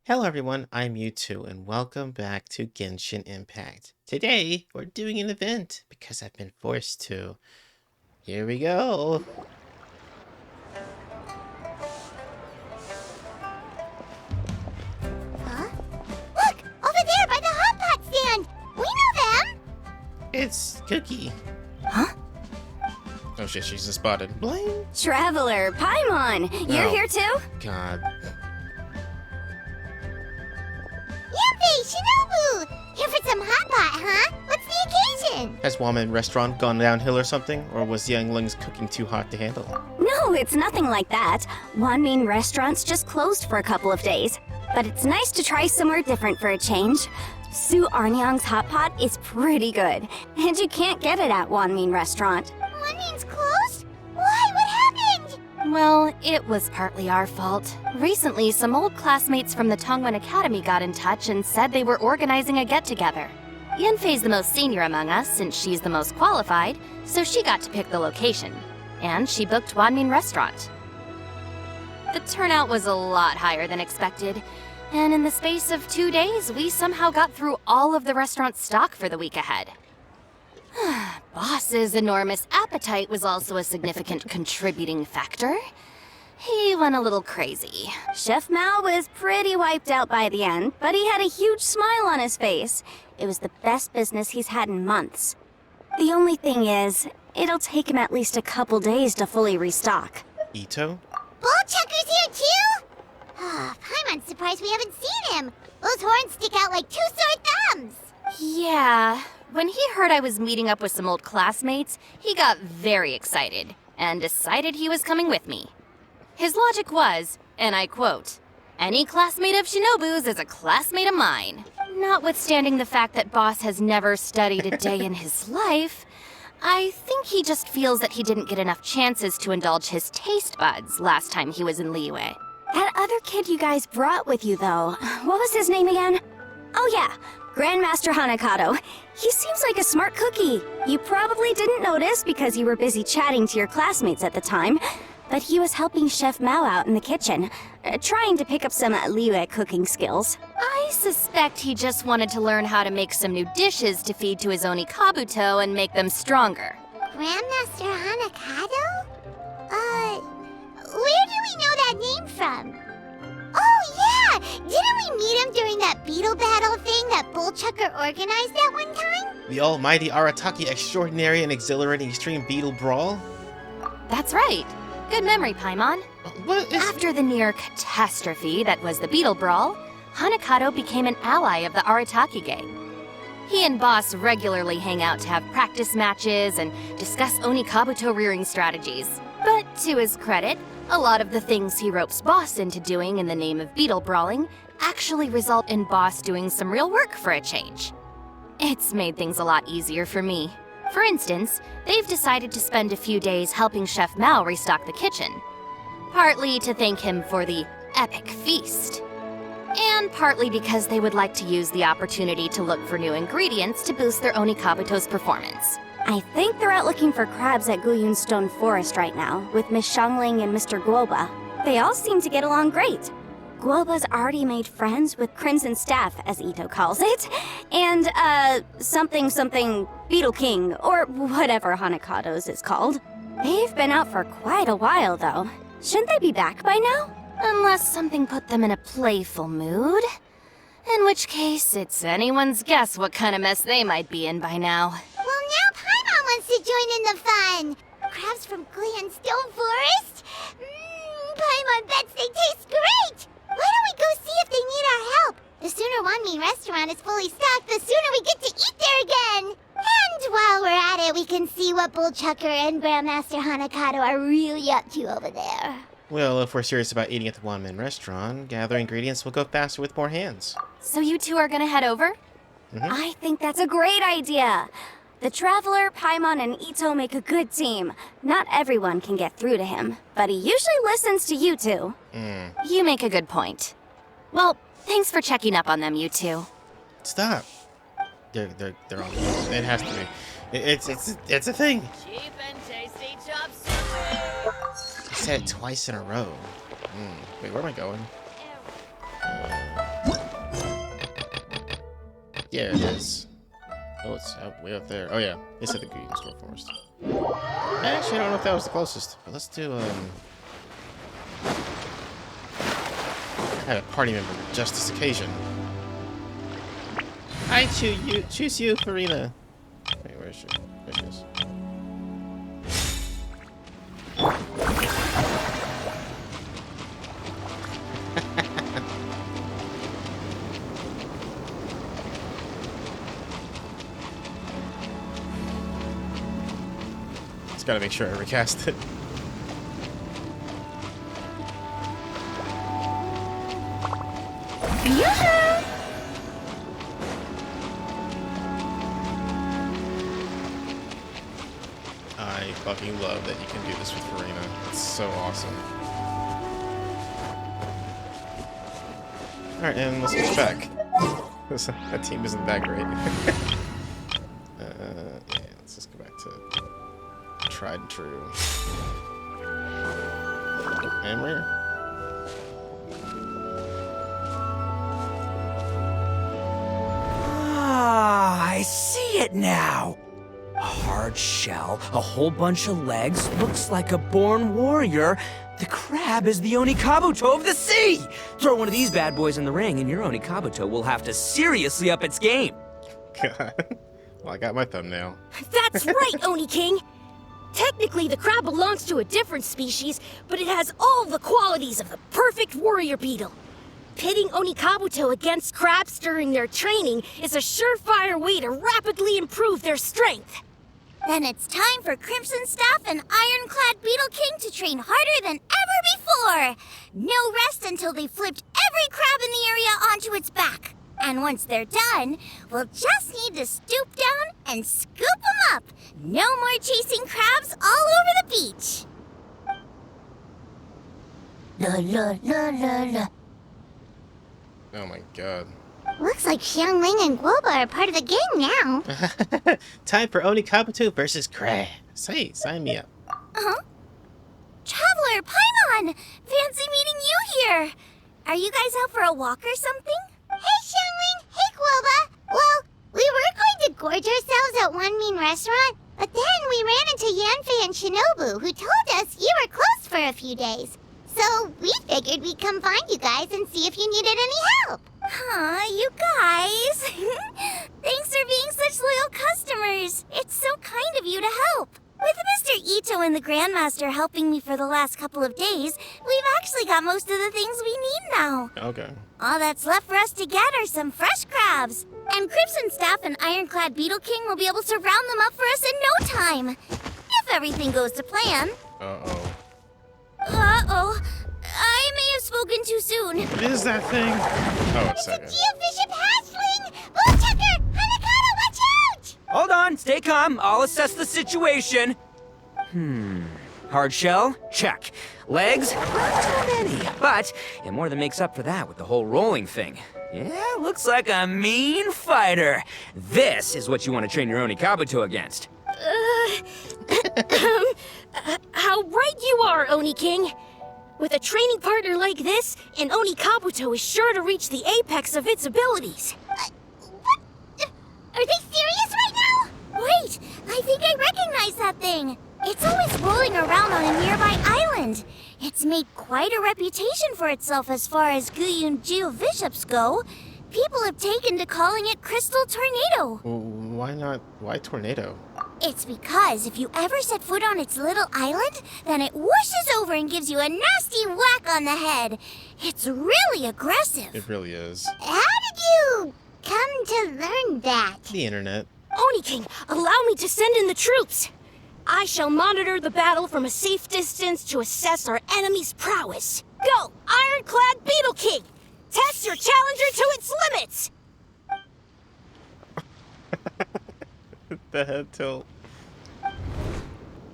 Hello everyone, I'm Mewtwo and welcome back to Genshin Impact. Today, we're doing an event because I've been forced to. Here we go. Huh? Look! Over there by the hot pot stand! We know them! It's Cookie. Huh? Oh shit, she's been spotted. Bling! Traveler, Paimon! You're Oh. here too? God. Yuppie! Shinobu! Here for some hot pot, huh? What's the occasion? Has Woman Restaurant gone downhill or something? Or was the younglings cooking too hot to handle? No, it's nothing like that. Wanmin Restaurant's just closed for a couple of days. But it's nice to try somewhere different for a change. Su Arnyang's hot pot is pretty good, and you can't get it at Wanmin Restaurant. Wanmin's closed? Why? What happened? Well, it was partly our fault. Recently, some old classmates from the Tongwen Academy got in touch and said they were organizing a get-together. Yanfei's the most senior among us, since she's the most qualified, so she got to pick the location. And she booked Wanmin Restaurant. The turnout was a lot higher than expected, and in the space of 2 days, we somehow got through all of the restaurant's stock for the week ahead. Boss's enormous appetite was also a significant contributing factor. He went a little crazy. Chef Mao was pretty wiped out by the end, but he had a huge smile on his face. It was the best business he's had in months. The only thing is, it'll take him at least a couple days to fully restock. Ito? Bullchucker's here too? Paimon's surprised we haven't seen him. Those horns stick out like two sore thumbs. Yeah, when he heard I was meeting up with some old classmates, he got very excited and decided he was coming with me. His logic was, and I quote, "Any classmate of Shinobu's is a classmate of mine." Notwithstanding the fact that Boss has never studied a day in his life, I think he just feels that he didn't get enough chances to indulge his taste buds last time he was in Liyue. That other kid you guys brought with you, though, what was his name again? Oh yeah, Grandmaster Hanakato. He seems like a smart cookie. You probably didn't notice because you were busy chatting to your classmates at the time, but he was helping Chef Mao out in the kitchen, trying to pick up some Liyue cooking skills. I suspect he just wanted to learn how to make some new dishes to feed to his Oni Kabuto and make them stronger. Grandmaster Hanakato? Where do we know that name from? Oh yeah! Didn't we meet him during that Beetle battle thing that Bullchucker organized that one time? The almighty Arataki extraordinary and exhilarating extreme Beetle brawl? That's right. Good memory, Paimon. What is... After the near catastrophe that was the Beetle Brawl, Hanakato became an ally of the Arataki gang. He and Boss regularly hang out to have practice matches and discuss Oni Kabuto rearing strategies. But to his credit, a lot of the things he ropes Boss into doing in the name of Beetle Brawling actually result in Boss doing some real work for a change. It's made things a lot easier for me. For instance, they've decided to spend a few days helping Chef Mao restock the kitchen. Partly to thank him for the epic feast. And partly because they would like to use the opportunity to look for new ingredients to boost their Oni Kabuto's performance. I think they're out looking for crabs at Guyun Stone Forest right now, with Miss Shangling and Mr. Guoba. They all seem to get along great. Guoba's already made friends with Crimson Staff, as Ito calls it, and, something Beetle King, or whatever Hanakato's is called. They've been out for quite a while, though. Shouldn't they be back by now? Unless something put them in a playful mood. In which case, it's anyone's guess what kind of mess they might be in by now. Well, now Paimon wants to join in the fun. Crabs from Guyun Stone Forest? Paimon bets they taste great. Why don't we go see if they need our help? The sooner Wanmin Restaurant is fully stocked, the sooner we get to eat there again. And while we're at it, we can see what Bullchucker and Grandmaster Hanakato are really up to over there. Well, if we're serious about eating at the One-Man Restaurant, gathering ingredients will go faster with more hands. So you two are gonna head over? I think that's a great idea. The Traveler, Paimon, and Ito make a good team. Not everyone can get through to him, but he usually listens to you two. You make a good point. Well, thanks for checking up on them, you two. Stop. They're on. It has to be. It's a thing. Cheap and tasty chop suey. I said it twice in a row. Wait, where am I going? There it is. Oh, it's way up there. Oh yeah, it's at the Green Store Forest. Actually, I don't know if that was the closest, but let's do I have a party member just this occasion. I choose you, Farina. Wait, where is she? There she is. Just gotta make sure I recast it. I fucking love that you can do this with Farina. It's so awesome. Alright, and let's switch back. That team isn't that great. Yeah, let's just go back to tried and true. And where? Ah, I see it now. A hard shell, a whole bunch of legs, looks like a born warrior. The crab is the Onikabuto of the sea! Throw one of these bad boys in the ring and your Onikabuto will have to seriously up its game. God. Well, I got my thumbnail. That's right, Oni King! Technically, the crab belongs to a different species, but it has all the qualities of the perfect warrior beetle. Pitting Onikabuto against crabs during their training is a surefire way to rapidly improve their strength. Then it's time for Crimson Staff and Ironclad Beetle King to train harder than ever before. No rest until they've flipped every crab in the area onto its back. And once they're done, we'll just need to stoop down and scoop them up. No more chasing crabs all over the beach. La la la la la. Oh my god. Looks like Xiangling and Guoba are part of the gang now. Time for Onikabuto versus crabs. Hey, sign me up. Uh-huh. Traveler, Paimon! Fancy meeting you here. Are you guys out for a walk or something? Hey, Xiangling! Hey, Guoba! Well, we were going to gorge ourselves at one mean restaurant, but then we ran into Yanfei and Shinobu, who told us you were closed for a few days. So we figured we'd come find you guys and see if you needed any help. Aw, you guys. Thanks for being such loyal customers. It's so kind of you to help. With Mr. Ito and the Grandmaster helping me for the last couple of days, we've actually got most of the things we need now. Okay. All that's left for us to get are some fresh crabs. And Crimson Staff and Ironclad Beetle King will be able to round them up for us in no time. If everything goes to plan. Uh-oh. Uh-oh. I may have spoken too soon. What is that thing? Oh, it's that guy. Geobishop Hatchling! Woodchucker! Hanakata, watch out! Hold on, stay calm. I'll assess the situation. Hard shell? Check. Legs? Not too many. But it more than makes up for that with the whole rolling thing. Yeah, looks like a mean fighter. This is what you want to train your Onikabuto against. How right you are, Oni King! With a training partner like this, an Onikabuto is sure to reach the apex of its abilities. What? Are they serious right now? Wait, I think I recognize that thing. It's always rolling around on a nearby island. It's made quite a reputation for itself as far as Guyun Geobishops go. People have taken to calling it Crystal Tornado. Why not? Why tornado? It's because if you ever set foot on its little island, then it whooshes over and gives you a nasty whack on the head. It's really aggressive. It really is. How did you come to learn that? The internet. Oni King, allow me to send in the troops. I shall monitor the battle from a safe distance to assess our enemy's prowess. Go, Ironclad Beetle King! Test your challenger to its limits! The head tilt.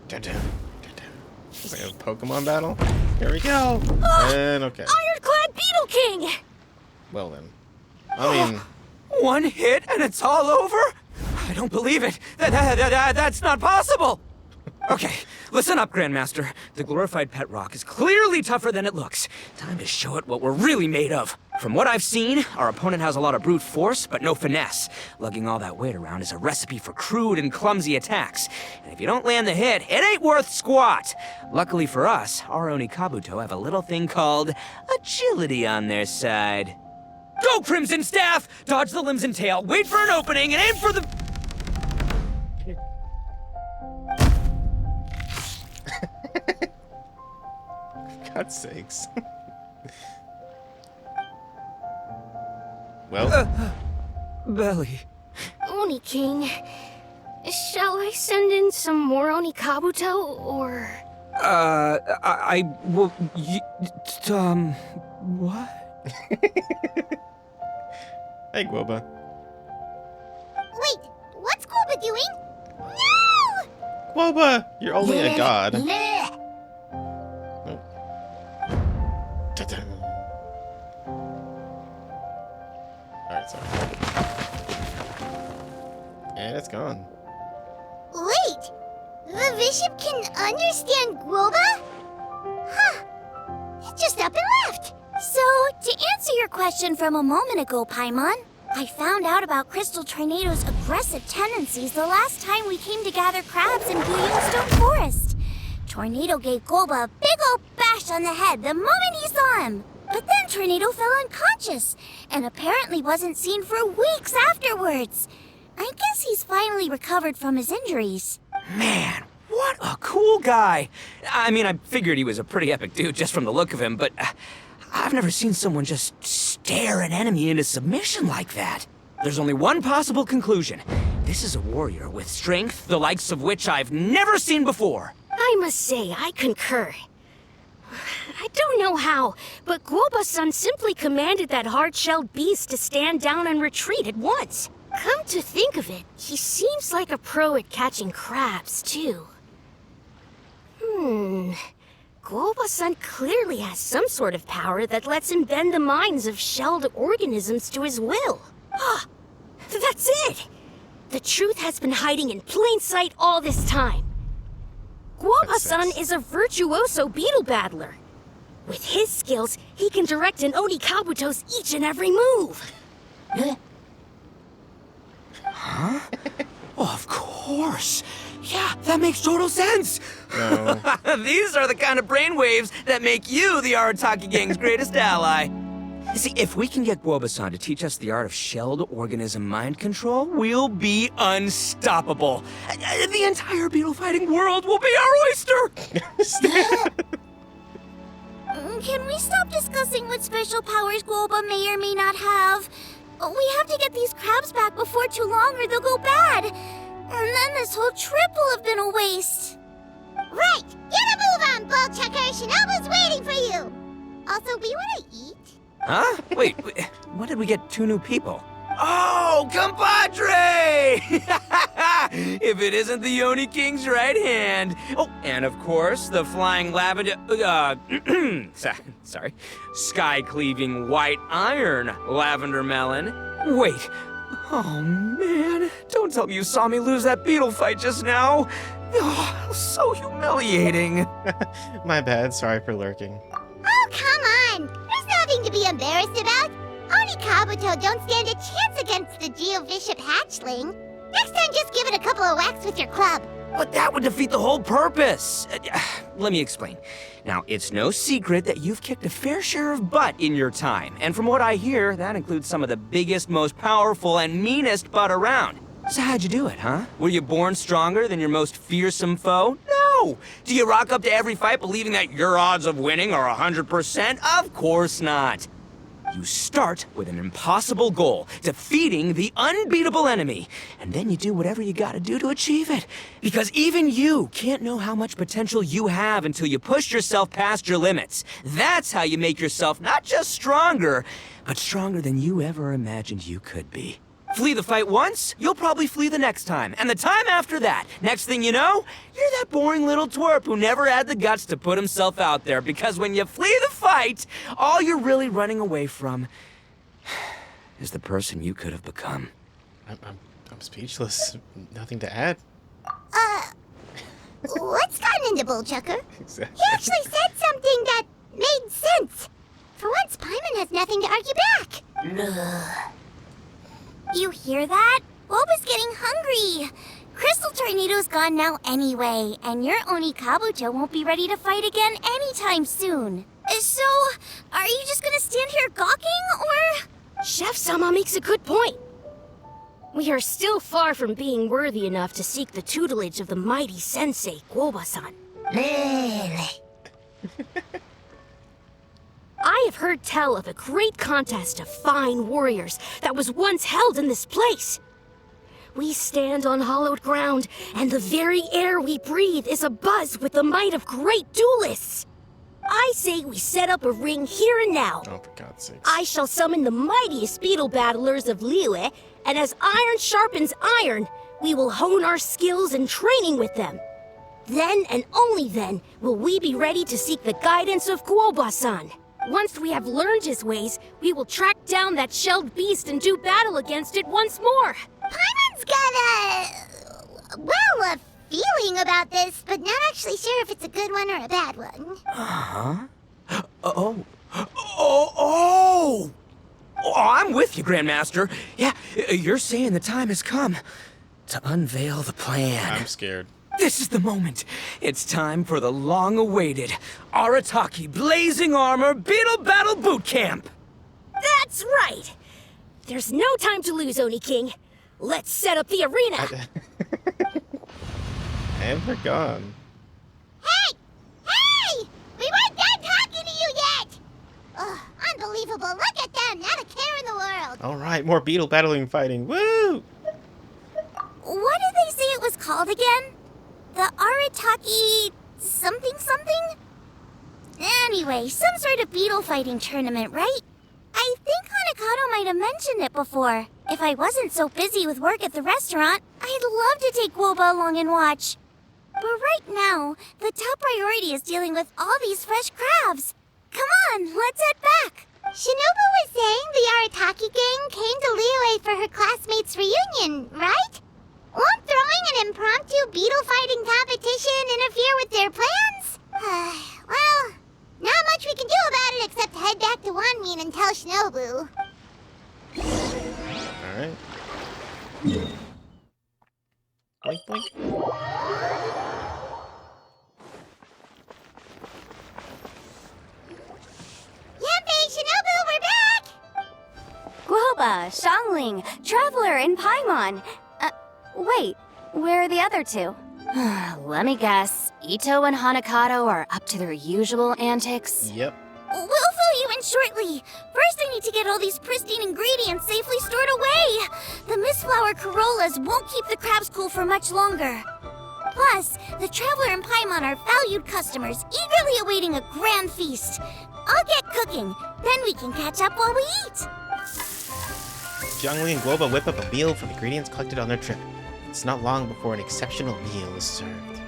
Dun, dun, dun, dun. It's like a Pokemon battle. Here we go. And okay. Ironclad Beetle King! Well then. I mean, One hit and it's all over? I don't believe it. That's not possible. Okay, listen up, Grandmaster. The glorified pet rock is clearly tougher than it looks. Time to show it what we're really made of. From what I've seen, our opponent has a lot of brute force, but no finesse. Lugging all that weight around is a recipe for crude and clumsy attacks. And if you don't land the hit, it ain't worth squat. Luckily for us, our Onikabuto have a little thing called agility on their side. Go, Crimson Staff! Dodge the limbs and tail, wait for an opening, and aim for the... God's sakes. Well, Belly. Oni King, shall I send in some more Onikabuto, or... What? hey, Guoba. Wait, what's Guoba doing? No! Guoba, you're only a god. Bleh. Nope. Ta-da. Alright, sorry. And it's gone. Wait, the bishop can understand Guoba? Huh. It just up and left. So, to answer your question from a moment ago, Paimon, I found out about Crystal Tornado's aggressive tendencies the last time we came to gather crabs in Stone Forest. Tornado gave Guoba a big ol' bash on the head the moment he saw him. But then Tornado fell unconscious, and apparently wasn't seen for weeks afterwards. I guess he's finally recovered from his injuries. Man, what a cool guy. I mean, I figured he was a pretty epic dude just from the look of him, but I've never seen someone just stare an enemy into submission like that. There's only one possible conclusion. This is a warrior with strength, the likes of which I've never seen before. I must say, I concur. I don't know how, but Guoba-san simply commanded that hard-shelled beast to stand down and retreat at once. Come to think of it, he seems like a pro at catching crabs, too. Guoba-san clearly has some sort of power that lets him bend the minds of shelled organisms to his will. Ah, that's it! The truth has been hiding in plain sight all this time. Guoba-san is a virtuoso beetle battler. With his skills, he can direct an Onikabuto's each and every move. Huh? Oh, of course. Yeah, that makes total sense. No. These are the kind of brainwaves that make you the Arataki gang's greatest ally. See, if we can get Guoba-san to teach us the art of shelled organism mind control, we'll be unstoppable. The entire beetle fighting world will be our oyster! Can we stop discussing what special powers Guoba may or may not have? We have to get these crabs back before too long or they'll go bad. And then this whole trip will have been a waste. Right, get a move on, Ballchecker. Shinobu's waiting for you. Also, we want to eat. Huh? Wait, when did we get 2 new people? Oh, compadre! If it isn't the Oni King's right hand. Oh, and of course, the flying lavender, sorry, sky-cleaving white iron lavender melon. Wait, oh man, don't tell me you saw me lose that beetle fight just now. Oh, so humiliating. My bad, sorry for lurking. Oh, come on. There's nothing to be embarrassed about. Onikabuto don't stand a chance against the Geovishap hatchling. Next time, just give it a couple of whacks with your club. But that would defeat the whole purpose. Let me explain. Now, it's no secret that you've kicked a fair share of butt in your time. And from what I hear, that includes some of the biggest, most powerful, and meanest butt around. So how'd you do it, huh? Were you born stronger than your most fearsome foe? No! Do you rock up to every fight believing that your odds of winning are 100%? Of course not. You start with an impossible goal, defeating the unbeatable enemy, and then you do whatever you gotta do to achieve it. Because even you can't know how much potential you have until you push yourself past your limits. That's how you make yourself not just stronger, but stronger than you ever imagined you could be. Flee the fight once, you'll probably flee the next time, and the time after that. Next thing you know, you're that boring little twerp who never had the guts to put himself out there, because when you flee the fight, all you're really running away from is the person you could have become. I'm speechless. Nothing to add. What's gotten into Bullchucker? Exactly. He actually said something that made sense. For once, Paimon has nothing to argue back. You hear that? Boba's getting hungry. Crystal Tornado's gone now anyway, and your Oni Kabuto won't be ready to fight again anytime soon. So, are you just gonna stand here gawking, or...? Chef-sama makes a good point. We are still far from being worthy enough to seek the tutelage of the mighty sensei, Guoba-san. I have heard tell of a great contest of fine warriors that was once held in this place. We stand on hallowed ground, and the very air we breathe is abuzz with the might of great duelists. I say we set up a ring here and now. Oh, for God's sakes. I shall summon the mightiest beetle battlers of Liyue, and as iron sharpens iron, we will hone our skills and training with them. Then and only then will we be ready to seek the guidance of Guoba-san. Once we have learned his ways, we will track down that shelled beast and do battle against it once more. Paimon's got a feeling about this, but not actually sure if it's a good one or a bad one. Oh, I'm with you, Grandmaster. Yeah, you're saying the time has come to unveil the plan. I'm scared. This is the moment. It's time for the long-awaited Arataki Blazing Armor Beetle Battle Boot Camp. That's right. There's no time to lose, Oni King. Let's set up the arena. And they're gone. Hey! Hey! We weren't done talking to you yet! Ugh, unbelievable. Look at them. Not a care in the world. All right, more beetle battling fighting. Woo! What did they say it was called again? The Arataki something something? Anyway, some sort of beetle fighting tournament, right? I think Hanakato might have mentioned it before. If I wasn't so busy with work at the restaurant, I'd love to take Guoba along and watch. But right now, the top priority is dealing with all these fresh crabs. Come on, let's head back. Shinobu was saying the Arataki gang came to Liyue for her classmates' reunion, right? Won't throwing an impromptu beetle fighting competition interfere with their plans? Well, not much we can do about it except head back to Wanmin and tell Shinobu. Alright. Boink, boink. Yanbei, Shinobu, we're back! Guoba, Xiangling, Traveler, and Paimon. Wait, where are the other two? Let me guess. Ito and Hanakato are up to their usual antics? Yep. We'll fill you in shortly. First, I need to get all these pristine ingredients safely stored away. The Mistflower Corollas won't keep the crabs cool for much longer. Plus, the Traveler and Paimon are valued customers, eagerly awaiting a grand feast. I'll get cooking, then we can catch up while we eat. Xiangli and Guoba whip up a meal from ingredients collected on their trip. It's not long before an exceptional meal is served.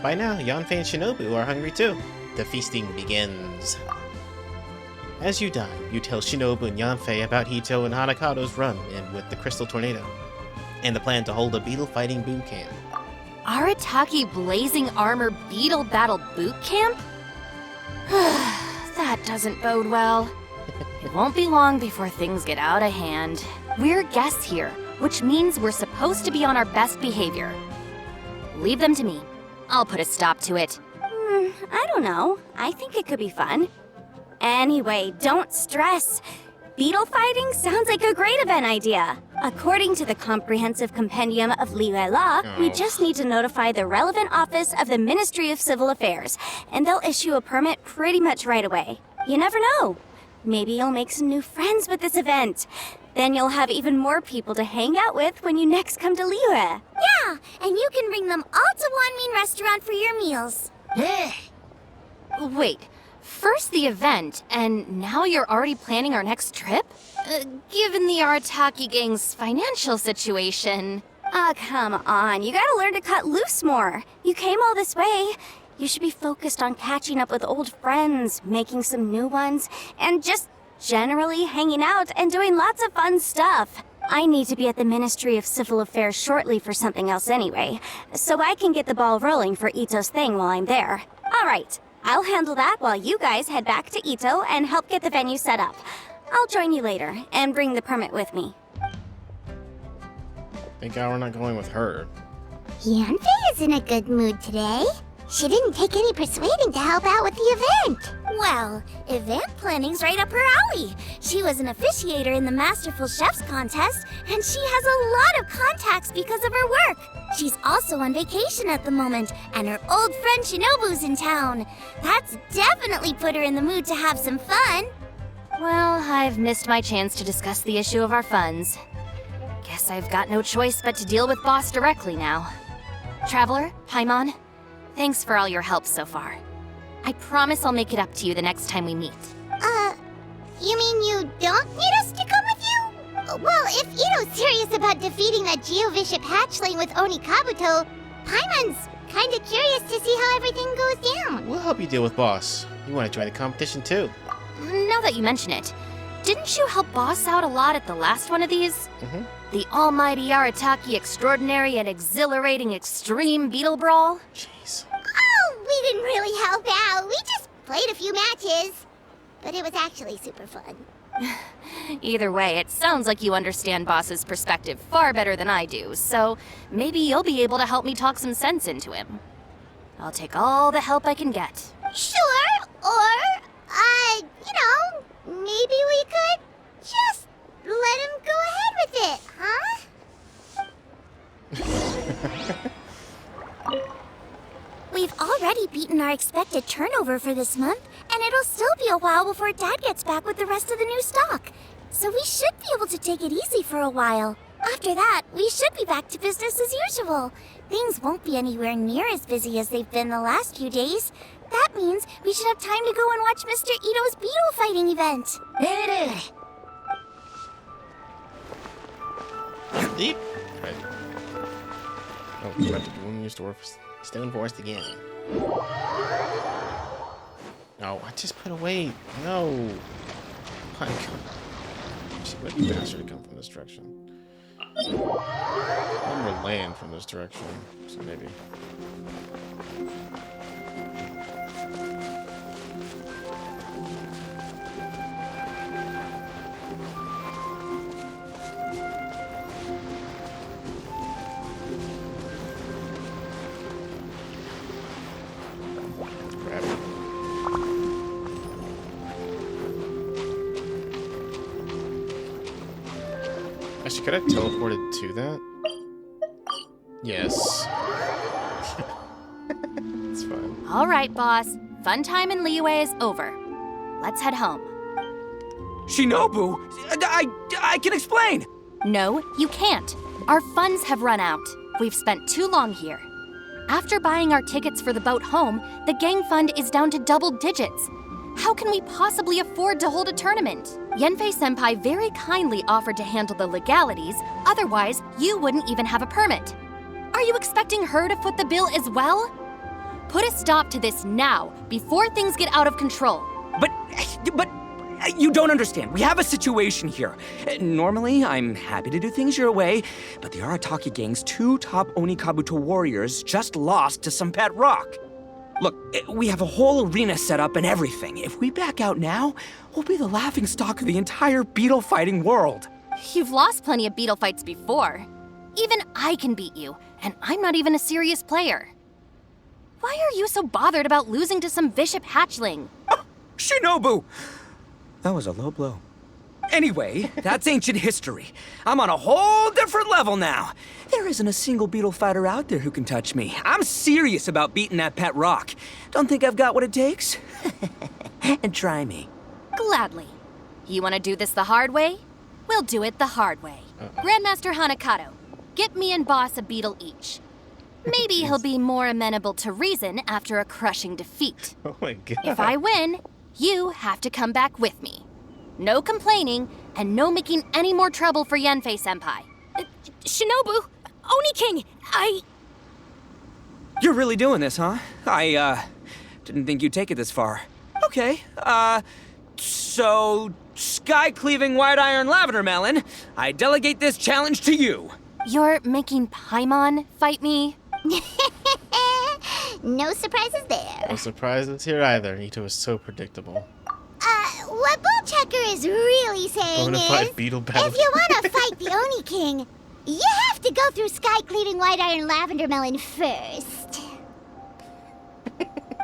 By now, Yanfei and Shinobu are hungry too. The feasting begins. As you dine, you tell Shinobu and Yanfei about Hito and Hanakato's run-in with the Crystal Tornado, and the plan to hold a beetle fighting boot camp. Arataki Blazing Armor Beetle Battle Boot Camp? That doesn't bode well. It won't be long before things get out of hand. We're guests here, which means we're supposed to be on our best behavior. Leave them to me. I'll put a stop to it. I don't know. I think it could be fun. Anyway, don't stress. Beetle fighting sounds like a great event idea. According to the Comprehensive Compendium of Liyue Law, we just need to notify the relevant office of the Ministry of Civil Affairs, and they'll issue a permit pretty much right away. You never know. Maybe you'll make some new friends with this event. Then you'll have even more people to hang out with when you next come to Liyue. Yeah, and you can bring them all to Wanmin Restaurant for your meals. Wait, first the event, and now you're already planning our next trip? Given the Arataki gang's financial situation... Ah, come on. You gotta learn to cut loose more. You came all this way. You should be focused on catching up with old friends, making some new ones, and just generally hanging out and doing lots of fun stuff. I need to be at the Ministry of Civil Affairs shortly for something else anyway, so I can get the ball rolling for Ito's thing while I'm there. Alright, I'll handle that while you guys head back to Ito and help get the venue set up. I'll join you later, and bring the permit with me. Thank God we're not going with her. Yanfei is in a good mood today. She didn't take any persuading to help out with the event. Well, event planning's right up her alley. She was an officiator in the Masterful Chefs contest, and she has a lot of contacts because of her work. She's also on vacation at the moment, and her old friend Shinobu's in town. That's definitely put her in the mood to have some fun. Well, I've missed my chance to discuss the issue of our funds. Guess I've got no choice but to deal with Boss directly now. Traveler, Paimon, thanks for all your help so far. I promise I'll make it up to you the next time we meet. You mean you don't need us to come with you? Well, if Ito's serious about defeating that Geovishap hatchling with Oni Kabuto, Paimon's kinda curious to see how everything goes down. We'll help you deal with Boss. You want to join the competition too. Now that you mention it, didn't you help Boss out a lot at the last one of these? Mm-hmm. The almighty Arataki extraordinary and exhilarating extreme Beetle Brawl? Jeez. Oh, we didn't really help out. We just played a few matches. But it was actually super fun. Either way, it sounds like you understand Boss's perspective far better than I do, so maybe you'll be able to help me talk some sense into him. I'll take all the help I can get. Sure, or, maybe we could just let him go ahead with it, huh? We've already beaten our expected turnover for this month, and it'll still be a while before Dad gets back with the rest of the new stock. So we should be able to take it easy for a while. After that, we should be back to business as usual. Things won't be anywhere near as busy as they've been the last few days. That means we should have time to go and watch Mr. Ito's Beetle fighting event. Deep. Right. Oh, we have to go in the Stone Forest again. No, I just put away. No. My God. Where did the bastard come from this direction? One more land from this direction, so maybe. Grab it. Actually, could I teleported to that? Yes. It's fine. All right, boss. Fun time in Liyue is over. Let's head home. Shinobu, I can explain. No, you can't. Our funds have run out. We've spent too long here. After buying our tickets for the boat home, the gang fund is down to double digits. How can we possibly afford to hold a tournament? Yanfei-senpai very kindly offered to handle the legalities, otherwise you wouldn't even have a permit. Are you expecting her to foot the bill as well? Put a stop to this now, before things get out of control. But you don't understand. We have a situation here. Normally, I'm happy to do things your way, but the Arataki gang's 2 top Oni Kabuto warriors just lost to some pet rock. Look, we have a whole arena set up and everything. If we back out now, we'll be the laughingstock of the entire beetle fighting world. You've lost plenty of beetle fights before. Even I can beat you, and I'm not even a serious player. Why are you so bothered about losing to some Bishop hatchling? Oh, Shinobu! That was a low blow. Anyway, that's ancient history. I'm on a whole different level now. There isn't a single beetle fighter out there who can touch me. I'm serious about beating that pet rock. Don't think I've got what it takes? And try me. Gladly. You want to do this the hard way? We'll do it the hard way. Grandmaster Hanakato, get me and Boss a beetle each. Maybe he'll be more amenable to reason after a crushing defeat. Oh my God. If I win, you have to come back with me. No complaining, and no making any more trouble for Yanfei-senpai. Shinobu! Oni King! You're really doing this, huh? I didn't think you'd take it this far. Okay, So, sky-cleaving white iron lavender melon, I delegate this challenge to you. You're making Paimon fight me? No surprises there. No surprises here either. Ito is so predictable. What Bullchecker is really saying Bona is, fide Beetle battle. if you want to fight the Oni King, you have to go through sky-cleaving white iron lavender melon first.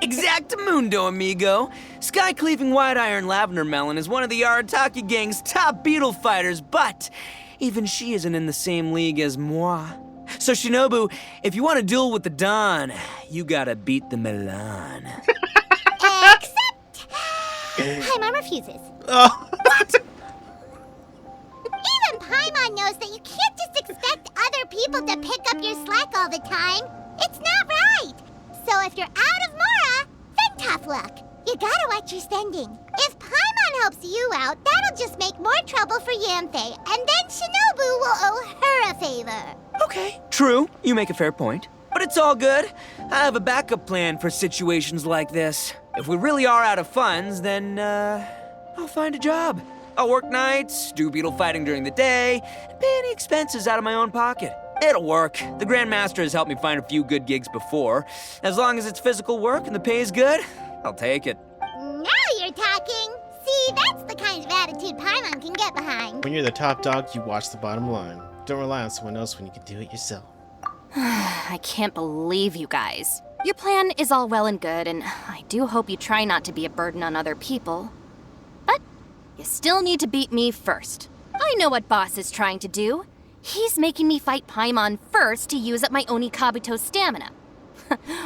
Exactamundo, amigo. Sky-cleaving white iron lavender melon is one of the Arataki gang's top beetle fighters, but even she isn't in the same league as moi. So Shinobu, if you want to duel with the Don, you gotta beat the Milan. Except... Paimon refuses. Oh. Even Paimon knows that you can't just expect other people to pick up your slack all the time. It's not right. So if you're out of Mora, then tough luck. You gotta watch your spending. If Paimon helps you out, that'll just make more trouble for Yamfe, and then Shinobu will owe her a favor. Okay, true. You make a fair point. But it's all good. I have a backup plan for situations like this. If we really are out of funds, then, I'll find a job. I'll work nights, do beetle fighting during the day, and pay any expenses out of my own pocket. It'll work. The Grandmaster has helped me find a few good gigs before. As long as it's physical work and the pay is good, I'll take it. Now you're talking. See, that's the kind of attitude Paimon can get behind. When you're the top dog, you watch the bottom line. Don't rely on someone else when you can do it yourself. I can't believe you guys. Your plan is all well and good, and I do hope you try not to be a burden on other people. But you still need to beat me first. I know what Boss is trying to do. He's making me fight Paimon first to use up my Oni Kabuto's stamina.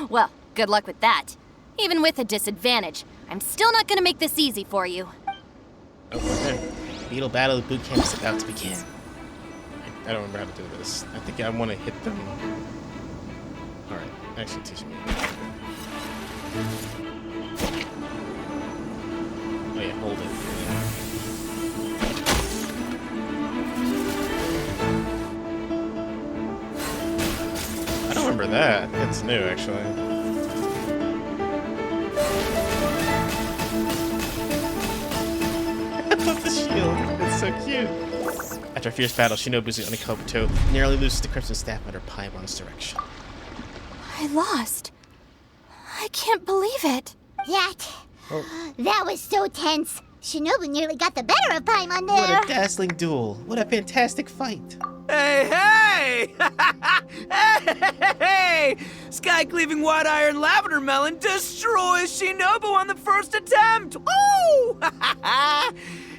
Well, good luck with that. Even with a disadvantage, I'm still not gonna make this easy for you. Oh, okay. Beetle Battle Boot Camp is about to begin. I don't remember how to do this. I think I want to hit them. Alright, actually teach me. Oh yeah, hold it. I don't remember that. It's new, actually. I love the shield. It's so cute. After a fierce battle, Shinobu's Oni Kabuto narrowly loses the Crimson Staff under Paimon's direction. I lost. I can't believe it. That was so tense. Shinobu nearly got the better of Paimon there. What a dazzling duel. What a fantastic fight. Hey, hey! Hey! Sky-cleaving white iron lavender melon destroys Shinobu on the first attempt! Ooh!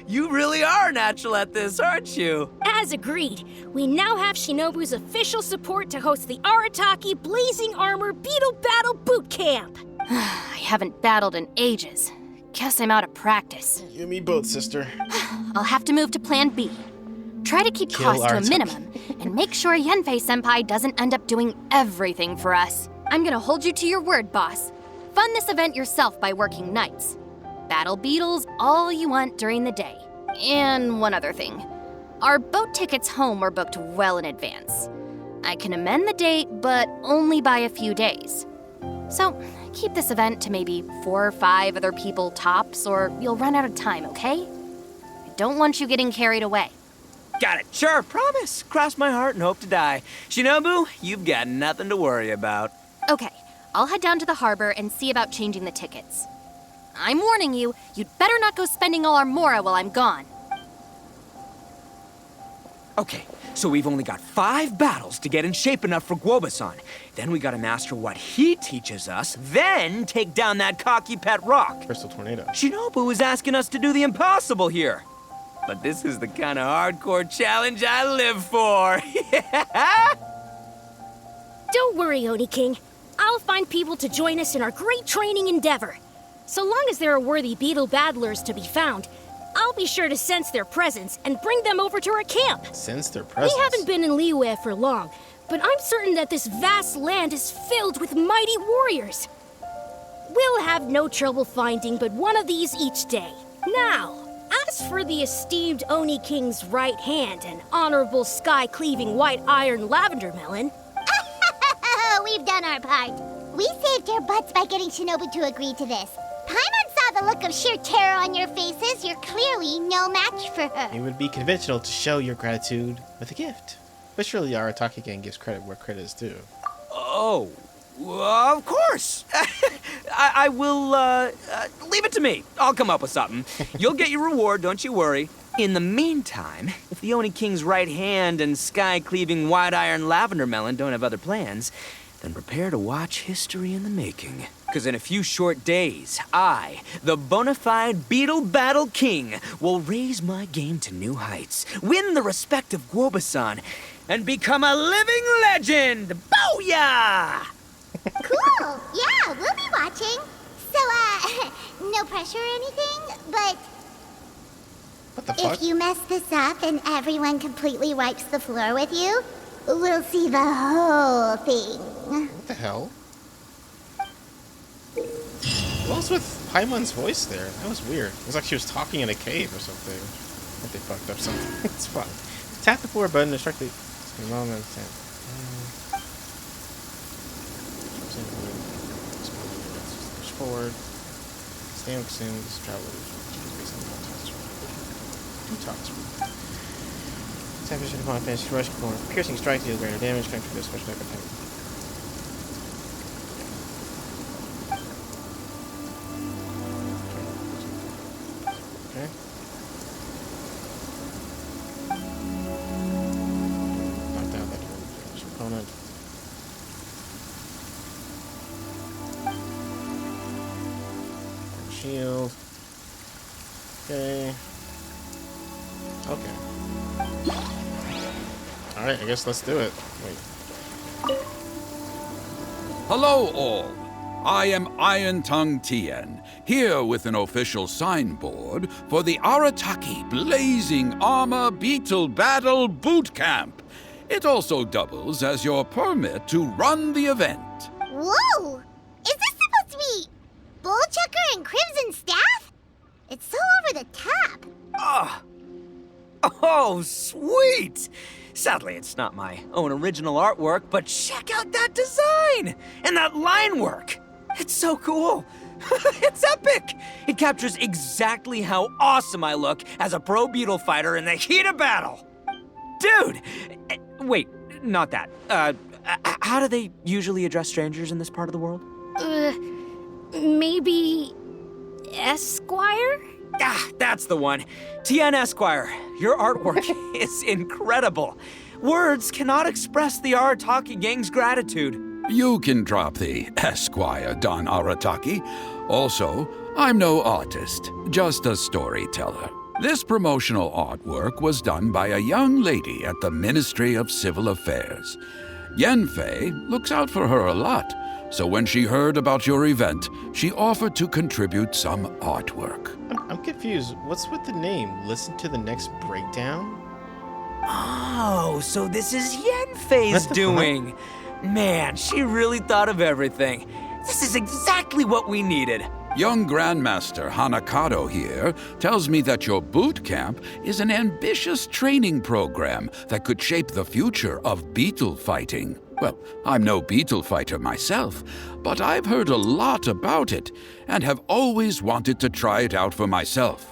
You really are natural at this, aren't you? As agreed, we now have Shinobu's official support to host the Arataki Blazing Armor Beetle Battle Boot Camp. I haven't battled in ages. Guess I'm out of practice. You and me both, sister. I'll have to move to Plan B. Try to keep Kill costs to a Arataki. minimum, and make sure Yenfei-senpai doesn't end up doing everything for us. I'm gonna hold you to your word, boss. Fund this event yourself by working nights. Battle beetles all you want during the day. And one other thing. Our boat tickets home were booked well in advance. I can amend the date, but only by a few days. So, keep this event to maybe 4 or 5 other people tops, or you'll run out of time, okay? I don't want you getting carried away. Got it. Sure, promise. Cross my heart and hope to die. Shinobu, you've got nothing to worry about. Okay, I'll head down to the harbor and see about changing the tickets. I'm warning you, you'd better not go spending all our Mora while I'm gone. Okay, so we've only got 5 battles to get in shape enough for Guoba-san. Then we gotta master what he teaches us, then take down that cocky pet rock. Crystal Tornado. Shinobu is asking us to do the impossible here. But this is the kind of hardcore challenge I live for. Don't worry, Oni King. I'll find people to join us in our great training endeavor. So long as there are worthy beetle battlers to be found, I'll be sure to sense their presence and bring them over to our camp. Sense their presence. We haven't been in Liyue for long, but I'm certain that this vast land is filled with mighty warriors. We'll have no trouble finding but one of these each day. Now, as for the esteemed Oni King's right hand and honorable sky-cleaving white iron lavender melon... We've done our part. We saved your butts by getting Shinobu to agree to this. Paimon saw the look of sheer terror on your faces, you're clearly no match for her. It would be conventional to show your gratitude with a gift. But surely the Arataki gang gives credit where credit is due. Oh, of course. I will, leave it to me. I'll come up with something. You'll get your reward, don't you worry. In the meantime, if the Oni King's right hand and sky-cleaving white-iron lavender melon don't have other plans, then prepare to watch history in the making. Because in a few short days, I, the bona fide Beetle Battle King, will raise my game to new heights, win the respect of Guoba-san, and become a living legend! Booyah! Cool. Yeah, we'll be watching. So, no pressure or anything, but What the fuck? if you mess this up and everyone completely wipes the floor with you, we'll see the whole thing. What the hell? What was with Paimon's voice there? That was weird. It was like she was talking in a cave or something. I think they fucked up something. It's fine. Tap the floor button to start the moment. Push forward. Stand with Sims. Travel. Two talks. Tap vision upon finish. Rush corner. Piercing strike deal greater damage. Strength for this special type of attack. Okay. Knock down that opponent. Shield. Okay. Okay. Alright, I guess let's do it. Wait. Hello, all. I am Iron Tongue Tien, here with an official signboard for the Arataki Blazing Armor Beetle Battle Boot Camp. It also doubles as your permit to run the event. Whoa! Is this supposed to be Bullchucker and Crimson Staff? It's so over the top. Oh, sweet! Sadly, it's not my own original artwork, but check out that design! And that line work! It's so cool! It's epic! It captures exactly how awesome I look as a pro beetle fighter in the heat of battle! Dude! Wait, not that. How do they usually address strangers in this part of the world? Maybe Esquire? Ah, that's the one. Tien Esquire, your artwork is incredible. Words cannot express the Arataki gang's gratitude. You can drop the Esquire, Don Arataki. Also, I'm no artist, just a storyteller. This promotional artwork was done by a young lady at the Ministry of Civil Affairs. Yenfei looks out for her a lot, so when she heard about your event, she offered to contribute some artwork. I'm confused. What's with the name? Listen to the next breakdown? Oh, so this is Yenfei's What the doing. Man, she really thought of everything. This is exactly what we needed. Young Grandmaster Hanakado here tells me that your boot camp is an ambitious training program that could shape the future of beetle fighting. Well, I'm no beetle fighter myself, but I've heard a lot about it and have always wanted to try it out for myself.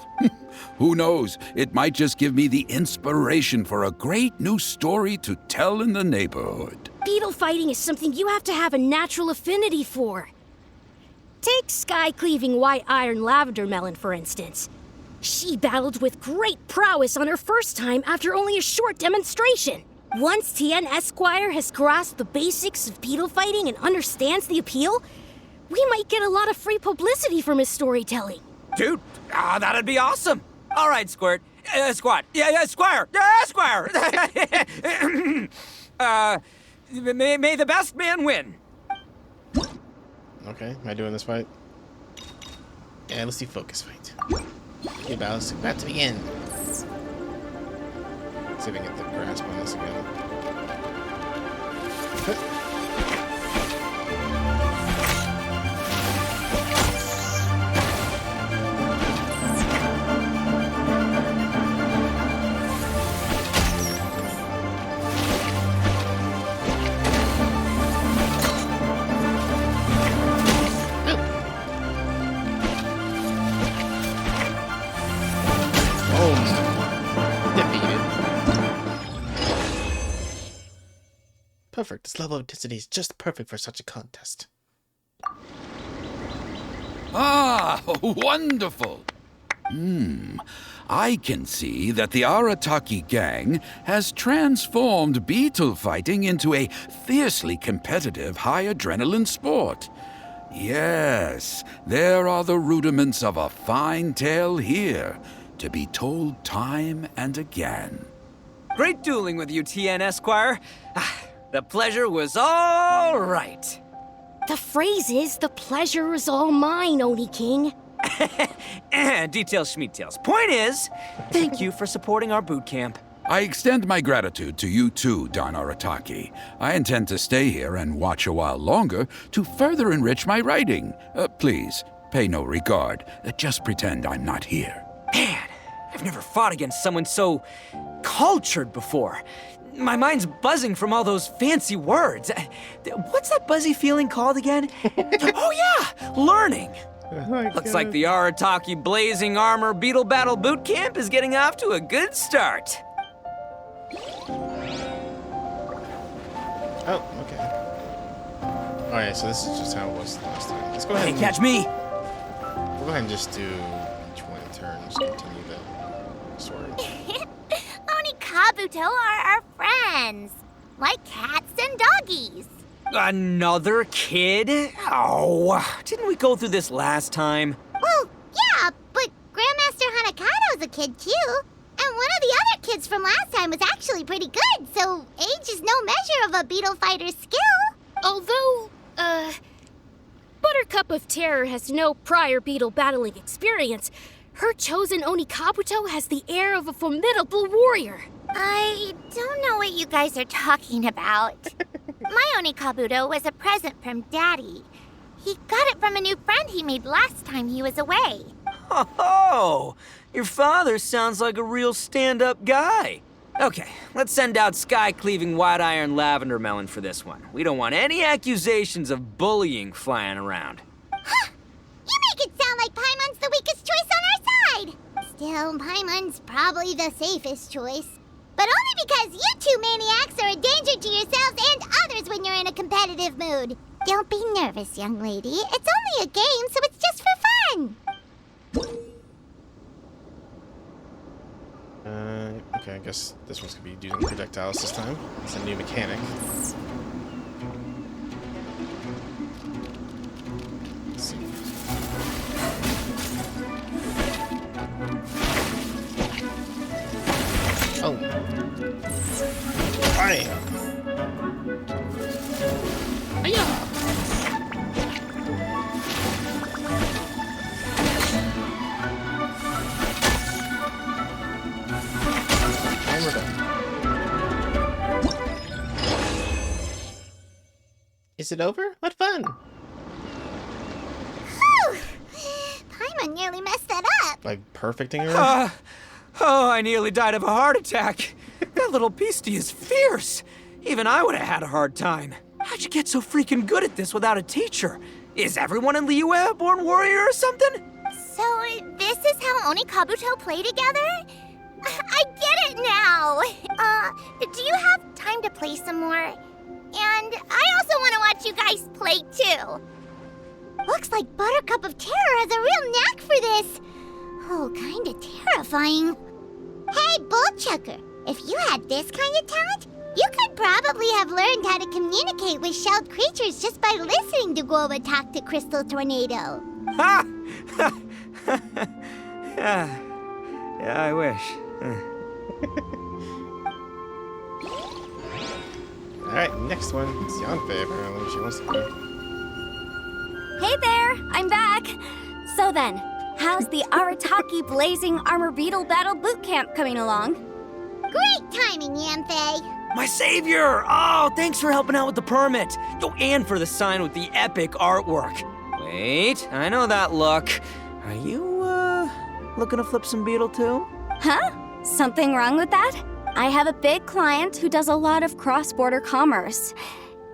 Who knows, it might just give me the inspiration for a great new story to tell in the neighborhood. Beetle fighting is something you have to have a natural affinity for. Take sky-cleaving white iron lavender melon, for instance. She battled with great prowess on her first time after only a short demonstration. Once Tien Esquire has grasped the basics of beetle fighting and understands the appeal, we might get a lot of free publicity from his storytelling. Dude, that'd be awesome. All right, Squirt. Squad. Yeah, Squire. Squire. May the best man win. Okay, am I doing this fight? Yeah, let's see focus fight. Okay, battle's about to begin. See if I can get the grasp on this again. Perfect. This level of intensity is just perfect for such a contest. Ah, wonderful! I can see that the Arataki gang has transformed beetle fighting into a fiercely competitive high adrenaline sport. Yes, there are the rudiments of a fine tale here, to be told time and again. Great dueling with you, TN Esquire. The pleasure was all right. The phrase is, the pleasure is all mine, Oni King. Details schmeetails. Point is, thank you for supporting our boot camp. I extend my gratitude to you too, Don Arataki. I intend to stay here and watch a while longer to further enrich my writing. Please, pay no regard. Just pretend I'm not here. Man, I've never fought against someone so cultured before. My mind's buzzing from all those fancy words. What's that buzzy feeling called again? Oh yeah, learning. Looks like the Arataki Blazing Armor Beetle Battle Boot Camp is getting off to a good start. Oh, okay. Alright, so this is just how it was last time. Let's go ahead Hey, and catch me! We'll go ahead and just do each one in turn. Just continue the story. Oni Kabuto are our friends. Like cats and doggies. Another kid? Oh, didn't we go through this last time? Well, yeah, but Grandmaster Hanakado's a kid too. And one of the other kids from last time was actually pretty good, so age is no measure of a beetle fighter's skill. Although, Buttercup of Terror has no prior beetle battling experience, her chosen Oni Kabuto has the air of a formidable warrior. I don't know what you guys are talking about. My Oni Kabuto was a present from Daddy. He got it from a new friend he made last time he was away. Oh, your father sounds like a real stand-up guy. Okay, let's send out Sky-Cleaving White Iron Lavender Melon for this one. We don't want any accusations of bullying flying around. Huh! You make it sound like Paimon's the weakest choice on our side! Still, Paimon's probably the safest choice. But only because you two maniacs are a danger to yourselves and others when you're in a competitive mood. Don't be nervous, young lady. It's only a game, so it's just for fun. Okay, I guess this one's gonna be using projectiles this time. It's a new mechanic. Let's see. Oh. Hi. And we're done. Is it over? What fun! Whew! Paimon nearly messed that up. Like perfecting her? Oh, I nearly died of a heart attack. That little beastie is fierce. Even I would have had a hard time. How'd you get so freaking good at this without a teacher? Is everyone in Liyue a born warrior or something? So, this is how Oni Kabuto play together? I get it now! Do you have time to play some more? And I also want to watch you guys play too. Looks like Buttercup of Terror has a real knack for this. Oh, kinda terrifying. Hey, Bullchucker, if you had this kind of talent, you could probably have learned how to communicate with shelled creatures just by listening to Guoba talk to Crystal Tornado. Ha! Yeah, I wish. Alright, next one. It's Yanfei, apparently. She wants to play. Hey there, I'm back. So then, how's the Arataki Blazing Armor Beetle Battle Boot Camp coming along? Great timing, Yanfei. My savior! Oh, thanks for helping out with the permit. Oh, and for the sign with the epic artwork. Wait, I know that look. Are you, looking to flip some Beetle too? Huh? Something wrong with that? I have a big client who does a lot of cross-border commerce.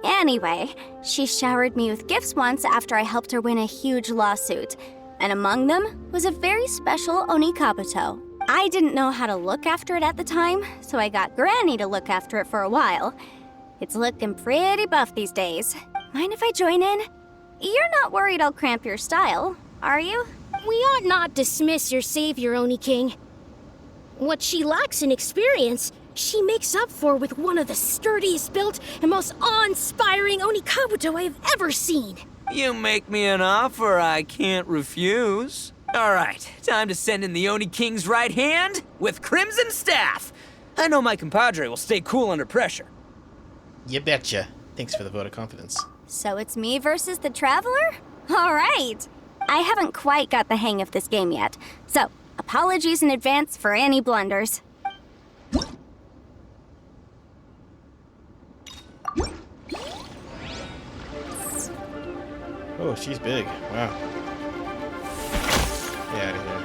Anyway, she showered me with gifts once after I helped her win a huge lawsuit. And among them was a very special Oni Kabuto. I didn't know how to look after it at the time, so I got Granny to look after it for a while. It's looking pretty buff these days. Mind if I join in? You're not worried I'll cramp your style, are you? We ought not dismiss your savior, Oni King. What she lacks in experience, she makes up for with one of the sturdiest built and most awe-inspiring Oni Kabuto I have ever seen. You make me an offer I can't refuse. All right, time to send in the Oni King's right hand with Crimson Staff. I know my compadre will stay cool under pressure. You betcha. Thanks for the vote of confidence. So it's me versus the Traveler? All right. I haven't quite got the hang of this game yet, so apologies in advance for any blunders. Oh, she's big. Wow. Get out of here.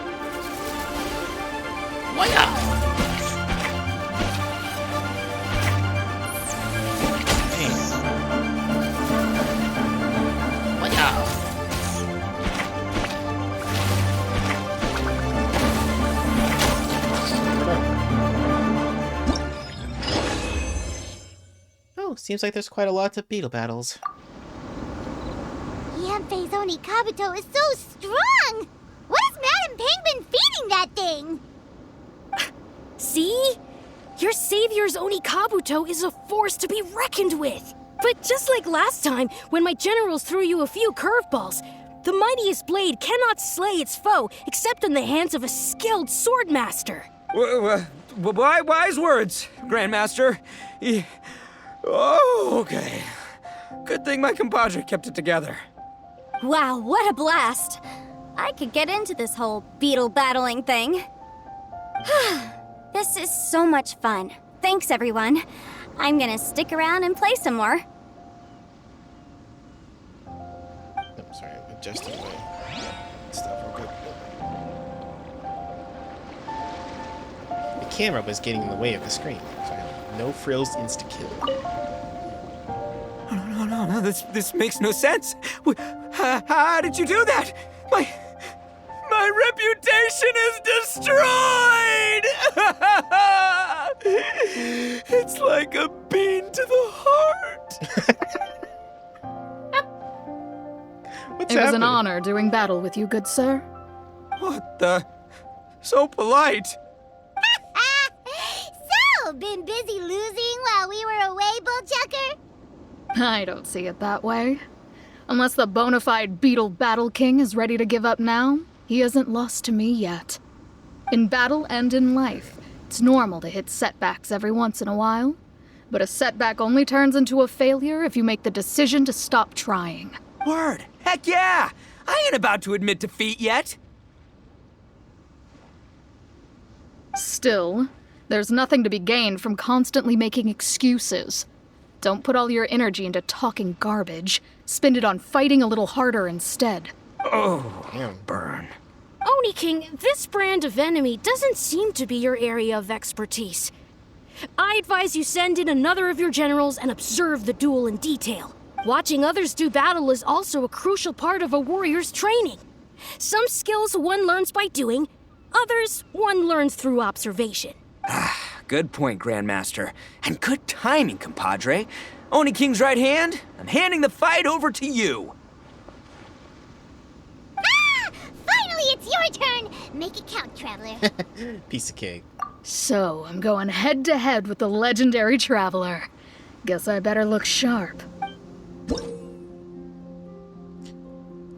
Oh, seems like there's quite a lot of Beetle battles. Yanfei's Oni Kabuto is so strong! What has Madame Ping been feeding that thing? See? Your savior's Oni Kabuto is a force to be reckoned with. But just like last time, when my generals threw you a few curveballs, the mightiest blade cannot slay its foe except in the hands of a skilled swordmaster. Wise words, Grandmaster. Oh, okay. Good thing my compadre kept it together. Wow, what a blast! I could get into this whole beetle battling thing. This is so much fun. Thanks, everyone. I'm gonna stick around and play some more. Oh, sorry, I'm adjusting my stuff real quick. The camera was getting in the way of the screen. So No-Frills insta-kill. No, this makes no sense. How did you do that? My reputation is destroyed! It's like a bean to the heart. What's It was an happening? honor doing battle with you, good sir. What the? So polite. So, been busy losing while we were away, Bullchucker? I don't see it that way. Unless the bona fide Beetle Battle King is ready to give up now, he hasn't lost to me yet. In battle and in life, it's normal to hit setbacks every once in a while. But a setback only turns into a failure if you make the decision to stop trying. Word. Heck yeah! I ain't about to admit defeat yet. Still, there's nothing to be gained from constantly making excuses. Don't put all your energy into talking garbage. Spend it on fighting a little harder instead. Oh, Damn. burn. Oni King, this brand of enemy doesn't seem to be your area of expertise. I advise you send in another of your generals and observe the duel in detail. Watching others do battle is also a crucial part of a warrior's training. Some skills one learns by doing, others one learns through observation. Good point, Grandmaster. And good timing, compadre. Oni King's right hand, I'm handing the fight over to you. Ah! Finally, it's your turn! Make it count, Traveler. Piece of cake. So, I'm going head to head with the legendary Traveler. Guess I better look sharp.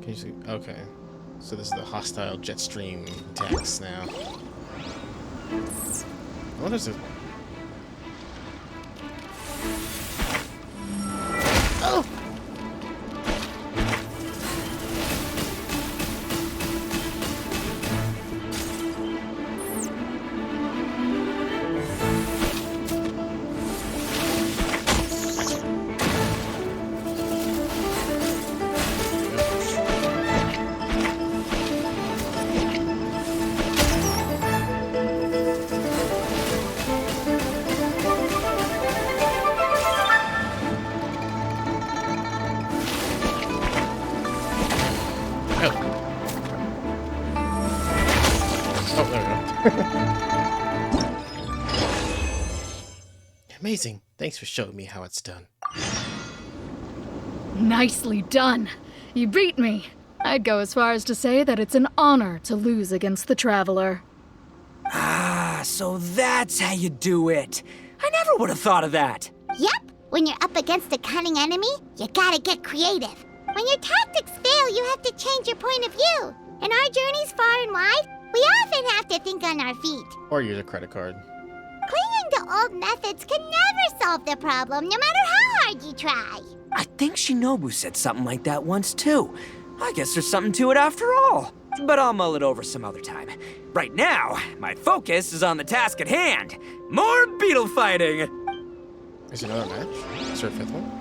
Can you see? Okay. So this is the hostile jet stream attacks now. Oh, there's a... Oh! Amazing. Thanks for showing me how it's done. Nicely done. You beat me. I'd go as far as to say that it's an honor to lose against the Traveler. Ah, so that's how you do it. I never would have thought of that. Yep, when you're up against a cunning enemy, you gotta get creative. When your tactics fail, you have to change your point of view. In our journeys far and wide, we often have to think on our feet. Or use a credit card. Clinging to old methods can never solve the problem, no matter how hard you try. I think Shinobu said something like that once, too. I guess there's something to it after all. But I'll mull it over some other time. Right now, my focus is on the task at hand. More beetle fighting! There's another match? Is there a fifth one?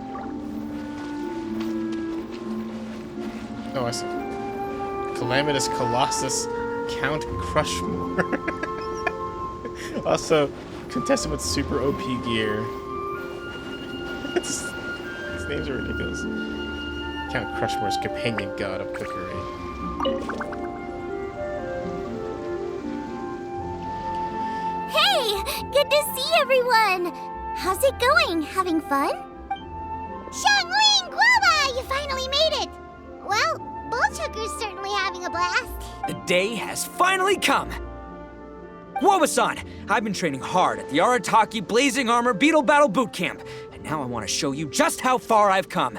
Oh, I see. Calamitous, Colossus, Count Crushmore. Also, contestant with super OP gear. These names are ridiculous. Count Crushmore's companion god of cookery. Hey, good to see everyone. How's it going? Having fun? Xiangling Guava, you finally made it. Well, Bullchucker's certainly having a blast. The day has finally come! Guoba-san, I've been training hard at the Arataki Blazing Armor Beetle Battle Boot Camp, and now I want to show you just how far I've come.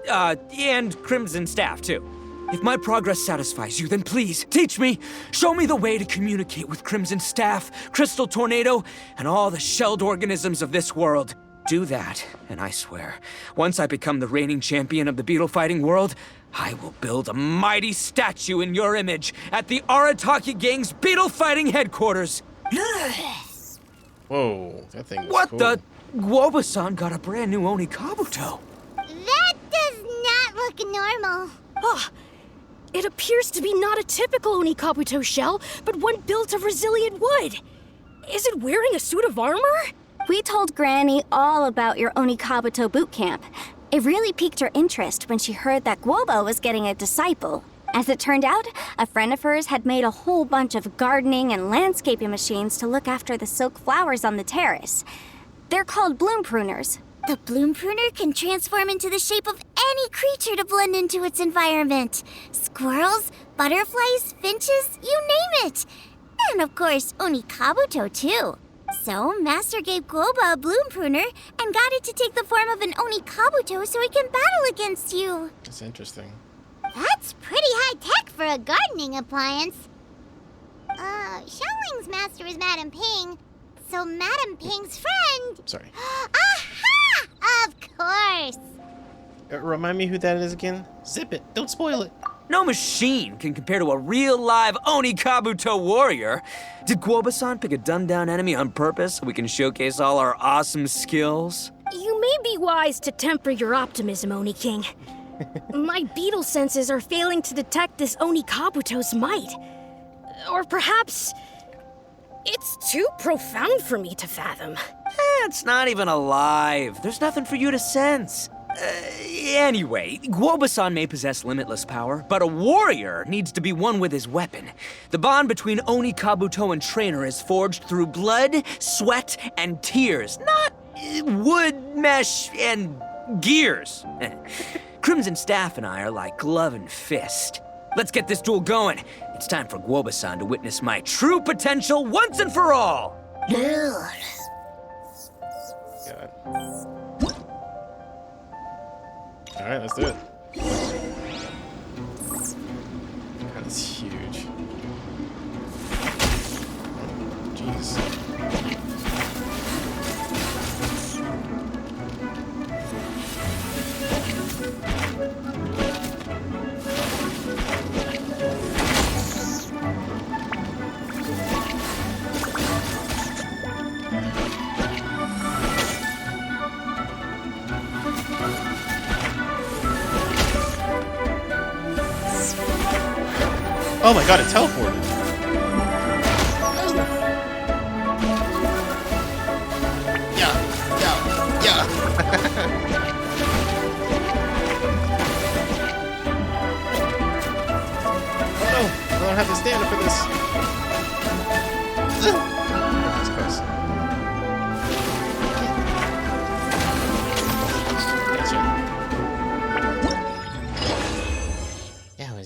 And Crimson Staff, too. If my progress satisfies you, then please, teach me. Show me the way to communicate with Crimson Staff, Crystal Tornado, and all the shelled organisms of this world. Do that, and I swear, once I become the reigning champion of the beetle fighting world, I will build a mighty statue in your image at the Arataki Gang's beetle fighting headquarters. Whoa, that thing was What cool. the? Guoba-san got a brand new Oni Kabuto. That does not look normal. Oh, it appears to be not a typical Oni Kabuto shell, but one built of resilient wood. Is it wearing a suit of armor? We told Granny all about your Onikabuto boot camp. It really piqued her interest when she heard that Guoba was getting a disciple. As it turned out, a friend of hers had made a whole bunch of gardening and landscaping machines to look after the silk flowers on the terrace. They're called bloom pruners. The bloom pruner can transform into the shape of any creature to blend into its environment. Squirrels, butterflies, finches, you name it. And of course, Onikabuto too. So, Master gave Guoba a bloom pruner and got it to take the form of an Onikabuto so it can battle against you. That's interesting. That's pretty high tech for a gardening appliance. Xiangling's master is Madame Ping, so Madame Ping's friend... Sorry. Aha! Of course! Remind me who that is again? Zip it. Don't spoil it. No machine can compare to a real live Oni Kabuto warrior. Did Guoba-san pick a dumbed-down enemy on purpose so we can showcase all our awesome skills? You may be wise to temper your optimism, Oni King. My beetle senses are failing to detect this Oni Kabuto's might. Or perhaps it's too profound for me to fathom. It's not even alive. There's nothing for you to sense. Anyway, Guoba-san may possess limitless power, but a warrior needs to be one with his weapon. The bond between Oni Kabuto and trainer is forged through blood, sweat, and tears, not wood, mesh, and gears. Crimson Staff and I are like glove and fist. Let's get this duel going. It's time for Guoba-san to witness my true potential once and for all. God. Alright, let's do it. God, it's huge. Jeez. Oh my god, it teleported! Yeah. Oh no, I don't have the stamina for this. That's close.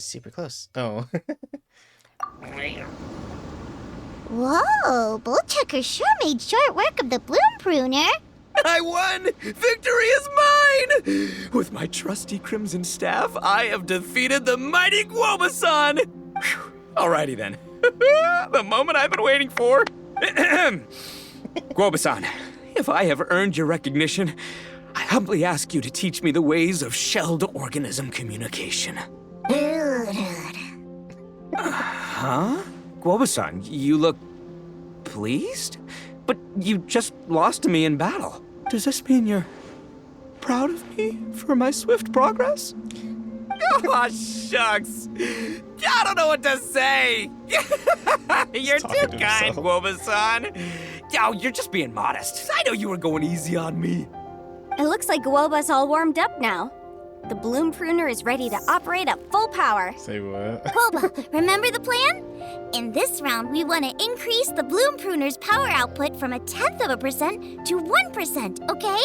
super close. Oh. Whoa, Bullchucker sure made short work of the Bloom Pruner. I won! Victory is mine! With my trusty crimson staff, I have defeated the mighty Guoba-san! Whew. Alrighty then. The moment I've been waiting for. Guoba-san, if I have earned your recognition, I humbly ask you to teach me the ways of shelled organism communication. Huh? Guoba-san, you look pleased? But you just lost to me in battle. Does this mean you're proud of me for my swift progress? Oh, shucks. I don't know what to say. You're too kind, Guoba-san. Oh, you're just being modest. I know you were going easy on me. It looks like Guoba's all warmed up now. The Bloom Pruner is ready to operate at full power. Say what? Guoba, remember the plan? In this round, we want to increase the Bloom Pruner's power output from 1/10% to 1%, okay?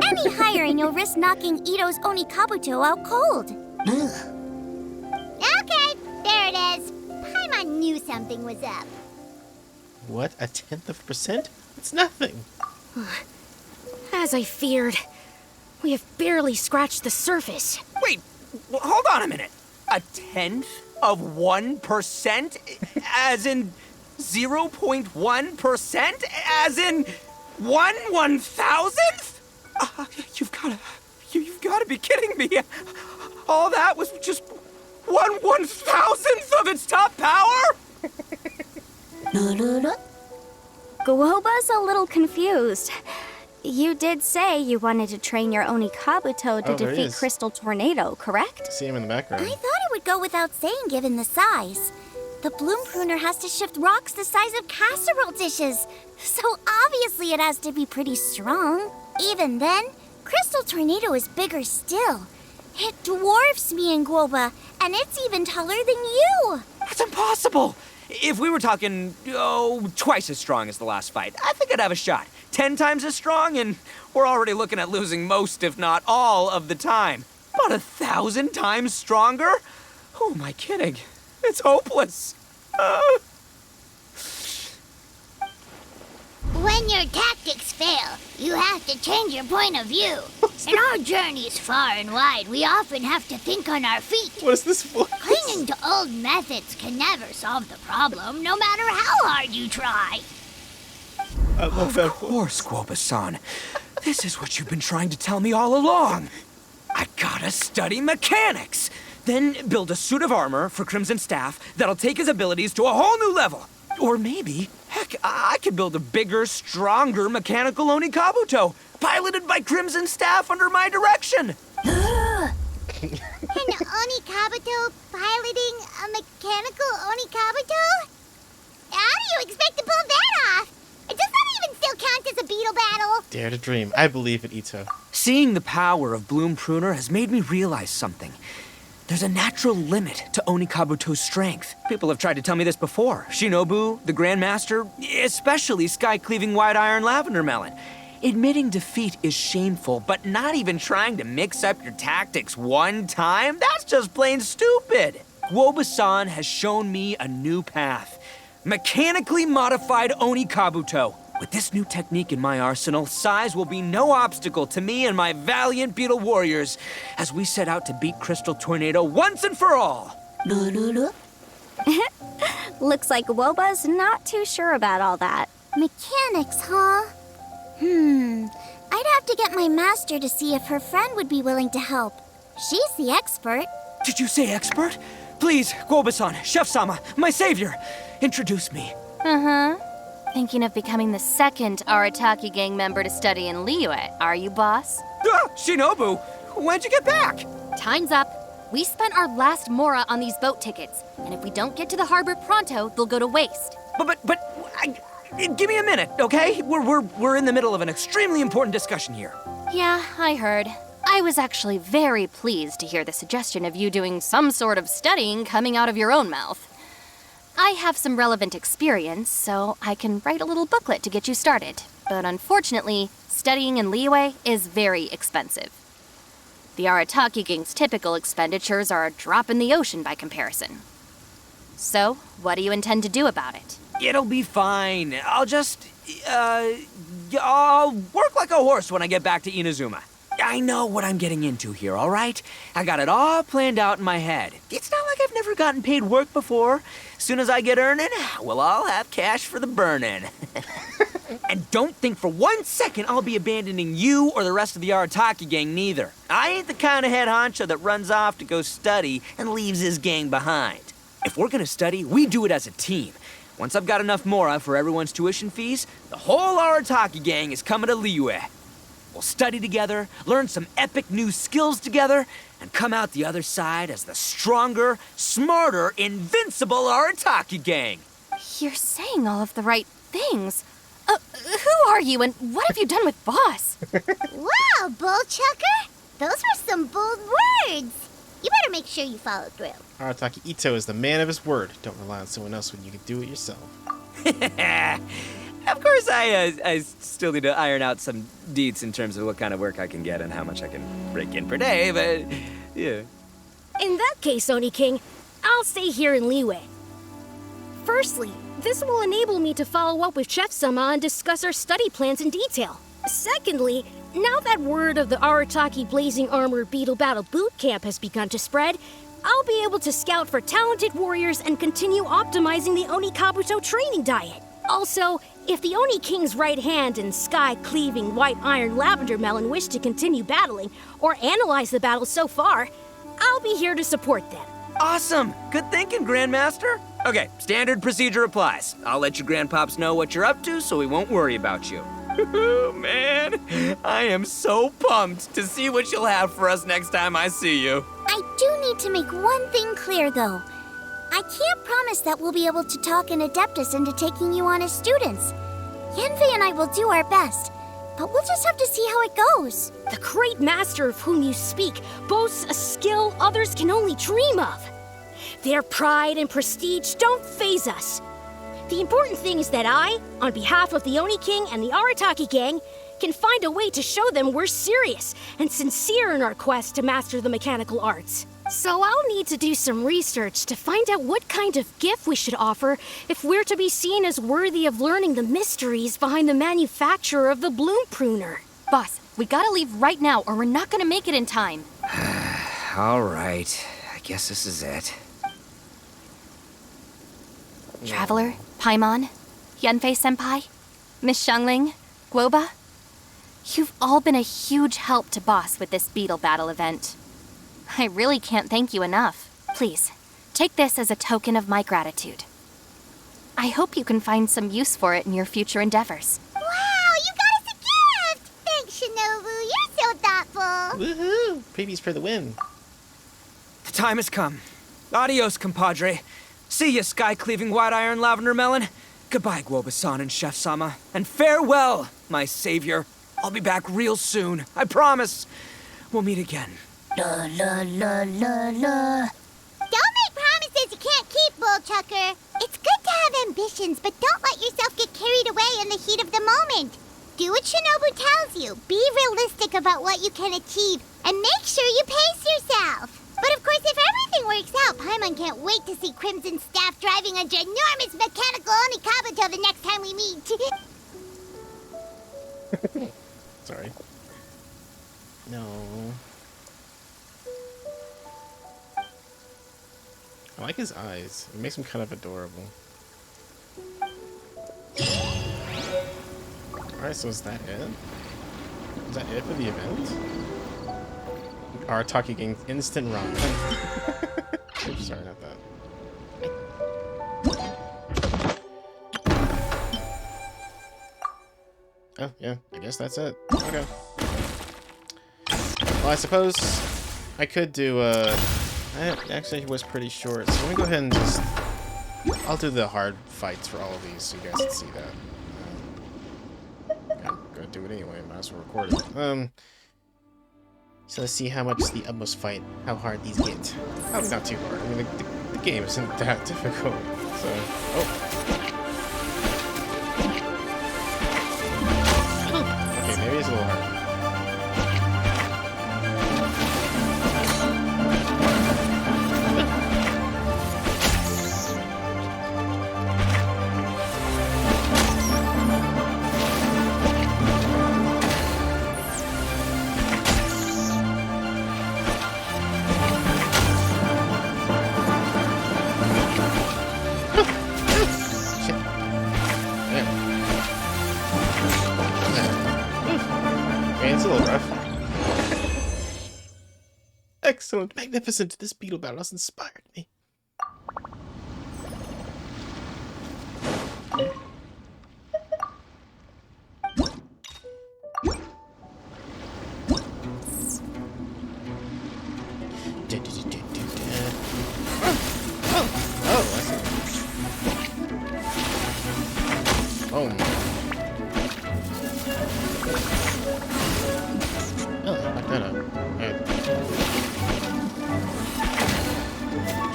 Any higher and you'll risk knocking Ito's Onikabuto out cold. Okay, there it is. Paimon knew something was up. What? 1/10%? It's nothing. As I feared, we have barely scratched the surface. Wait, hold on a minute. 1/10 of 1%? As in 0.1%? As in 1/1000th? You've gotta be kidding me. All that was just 1/1000th of its top power? Guoba's a little confused. You did say you wanted to train your Onikabuto to Oh, there he defeat is. Crystal Tornado, correct? See him in the background. I thought it would go without saying given the size. The Bloom Pruner has to shift rocks the size of casserole dishes, so obviously it has to be pretty strong. Even then, Crystal Tornado is bigger still. It dwarfs me and Guoba, and it's even taller than you. That's impossible. If we were talking, twice as strong as the last fight, I think I'd have a shot. 10 times as strong, and we're already looking at losing most, if not all, of the time. But 1,000 times stronger? Who am I kidding? It's hopeless. When your tactics fail, you have to change your point of view. In our journeys far and wide, we often have to think on our feet. What is this for? Clinging to old methods can never solve the problem, no matter how hard you try. I love that. Of course, Guoba-san. This is what you've been trying to tell me all along. I gotta study mechanics. Then build a suit of armor for Crimson Staff that'll take his abilities to a whole new level. Or maybe, heck, I could build a bigger, stronger mechanical Onikabuto, piloted by Crimson Staff under my direction. An Onikabuto piloting a mechanical Onikabuto? How do you expect to pull that off? Does that even still count as a beetle battle? Dare to dream. I believe it, Ito. Seeing the power of Bloom Pruner has made me realize something. There's a natural limit to Onikabuto's strength. People have tried to tell me this before. Shinobu, the Grandmaster, especially Sky-Cleaving White Iron Lavender Melon. Admitting defeat is shameful, but not even trying to mix up your tactics one time? That's just plain stupid. Guoba-san has shown me a new path. Mechanically modified Onikabuto. With this new technique in my arsenal, size will be no obstacle to me and my valiant Beetle warriors as we set out to beat Crystal Tornado once and for all. Looks like Guoba's not too sure about all that. Mechanics, huh? I'd have to get my master to see if her friend would be willing to help. She's the expert. Did you say expert? Please, Guoba-san, Chef-sama, my savior, introduce me. Thinking of becoming the second Arataki gang member to study in Liyue, are you, boss? Shinobu, when'd you get back? Time's up. We spent our last mora on these boat tickets, and if we don't get to the harbor pronto, they'll go to waste. Give me a minute, okay? We're in the middle of an extremely important discussion here. Yeah, I heard. I was actually very pleased to hear the suggestion of you doing some sort of studying coming out of your own mouth. I have some relevant experience, so I can write a little booklet to get you started. But unfortunately, studying in Liyue is very expensive. The Arataki gang's typical expenditures are a drop in the ocean by comparison. So, what do you intend to do about it? It'll be fine. I'll work like a horse when I get back to Inazuma. I know what I'm getting into here, all right? I got it all planned out in my head. It's not like I've never gotten paid work before. As soon as I get earning, we'll all have cash for the burning. And don't think for 1 second I'll be abandoning you or the rest of the Arataki gang neither. I ain't the kind of head honcho that runs off to go study and leaves his gang behind. If we're gonna study, we do it as a team. Once I've got enough mora for everyone's tuition fees, the whole Arataki gang is coming to Liyue. We'll study together, learn some epic new skills together, and come out the other side as the stronger, smarter, invincible Arataki gang. You're saying all of the right things. Who are you and what have you done with Boss? Wow, Bullchucker! Those were some bold words! You better make sure you follow through. Arataki Ito is the man of his word. Don't rely on someone else when you can do it yourself. Of course, I still need to iron out some deets in terms of what kind of work I can get and how much I can rake in per day, but yeah. In that case, Oni King, I'll stay here in Liyue. Firstly, this will enable me to follow up with Chef-sama and discuss our study plans in detail. Secondly, now that word of the Arataki Blazing Armor Beetle Battle Boot Camp has begun to spread, I'll be able to scout for talented warriors and continue optimizing the Oni Kabuto training diet. Also, if the Oni King's right hand and sky-cleaving white iron lavender melon wish to continue battling or analyze the battle so far, I'll be here to support them. Awesome! Good thinking, Grandmaster. Okay, standard procedure applies. I'll let you grandpops know what you're up to so we won't worry about you. Man, I am so pumped to see what you'll have for us next time I see you. I do need to make one thing clear, though. I can't promise that we'll be able to talk an Adeptus into taking you on as students. Yanfei and I will do our best, but we'll just have to see how it goes. The great master of whom you speak boasts a skill others can only dream of. Their pride and prestige don't faze us. The important thing is that I, on behalf of the Oni King and the Arataki gang, can find a way to show them we're serious and sincere in our quest to master the mechanical arts. So I'll need to do some research to find out what kind of gift we should offer if we're to be seen as worthy of learning the mysteries behind the manufacture of the bloom pruner. Boss, we gotta leave right now or we're not gonna make it in time. All right, I guess this is it. Traveler, Paimon, Yanfei-senpai, Miss Xiangling, Guoba. You've all been a huge help to Boss with this Beetle battle event. I really can't thank you enough. Please, take this as a token of my gratitude. I hope you can find some use for it in your future endeavors. Wow, you got us a gift! Thanks, Shinobu. You're so thoughtful. Woohoo! Previews for the win. The time has come. Adios, compadre. See ya, sky-cleaving white iron lavender melon. Goodbye, Guoba-san and Chef-sama. And farewell, my savior. I'll be back real soon. I promise. We'll meet again. La la la la la. Don't make promises you can't keep, Bullchucker. It's good to have ambitions, but don't let yourself get carried away in the heat of the moment. Do what Shinobu tells you. Be realistic about what you can achieve, and make sure you pace yourself. But of course, if everything works out, Paimon can't wait to see Crimson Staff driving a ginormous mechanical Onikabuto the next time we meet. Sorry. No. I like his eyes. It makes him kind of adorable. Alright, so is that it? Is that it for the event? Arataki gang instant run. Oops, sorry, not that. Oh, yeah, I guess that's it. Okay. Well, I suppose I could do, that actually was pretty short, so let me go ahead and just... I'll do the hard fights for all of these so you guys can see that. I'm gonna do it anyway, might as well record it. So let's see how much the utmost fight, how hard these get. Probably not too hard. I mean, the game isn't that difficult, so... Oh! Okay, maybe it's a little hard. mean, it's a little rough. Excellent, magnificent. This beetle battle has inspired me. Oh, lock that up. Alright.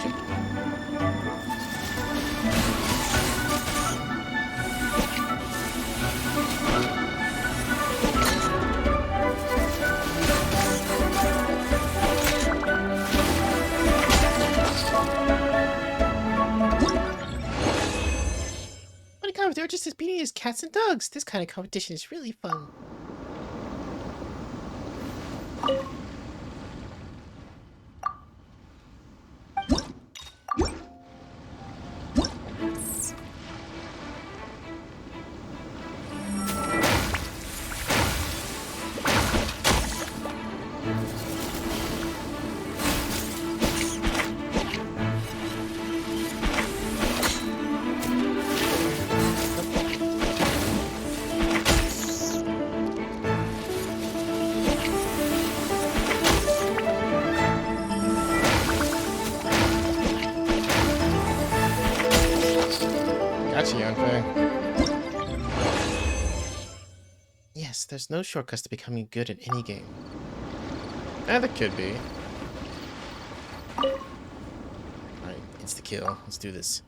Shit. They're just as beating as cats and dogs. This kind of competition is really fun. Yes, there's no shortcuts to becoming good at any game. There could be. Alright, insta kill. Let's do this.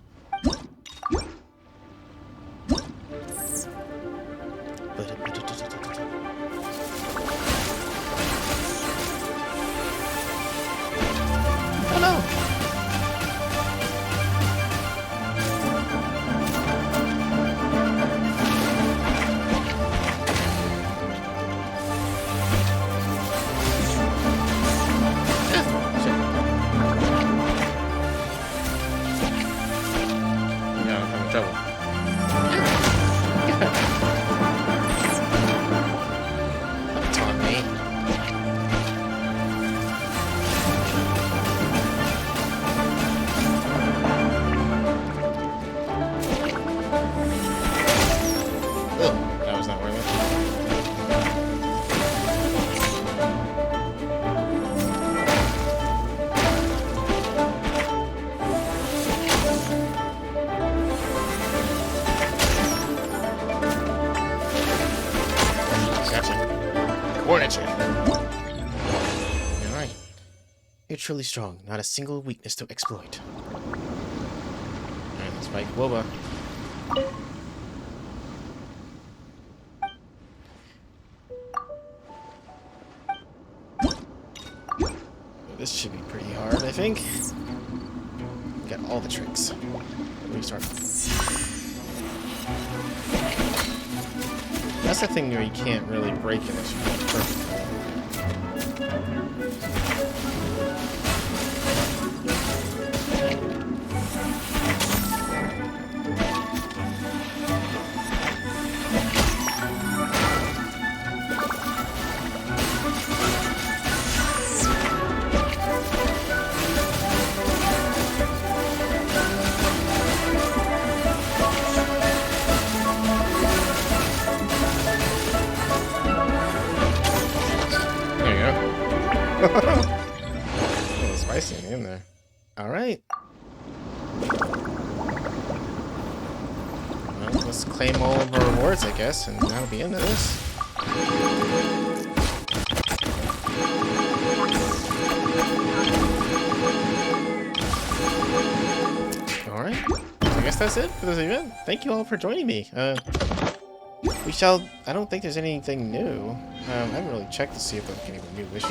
Oh no! Alright. You're truly strong. Not a single weakness to exploit. Alright, let's fight Woba. This should be pretty hard, I think. Got all the tricks. Restart. That's the thing where you can't really break it. It's perfect. A little spicy in there. Alright. Well, let's claim all of our rewards, I guess, and that'll be the end of this. Alright. I guess that's it for this event. Thank you all for joining me. I don't think there's anything new. I haven't really checked to see if there's any new wishes.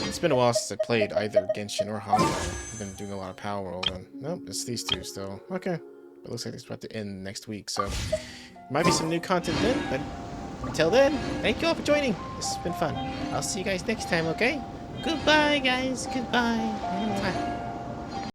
It's been a while since I played either Genshin or Halo. I've been doing a lot of Power World, and nope, it's these two still. Okay. It looks like it's about to end next week, so might be some new content then, but until then, thank you all for joining. This has been fun. I'll see you guys next time, okay? Goodbye, guys. Goodbye.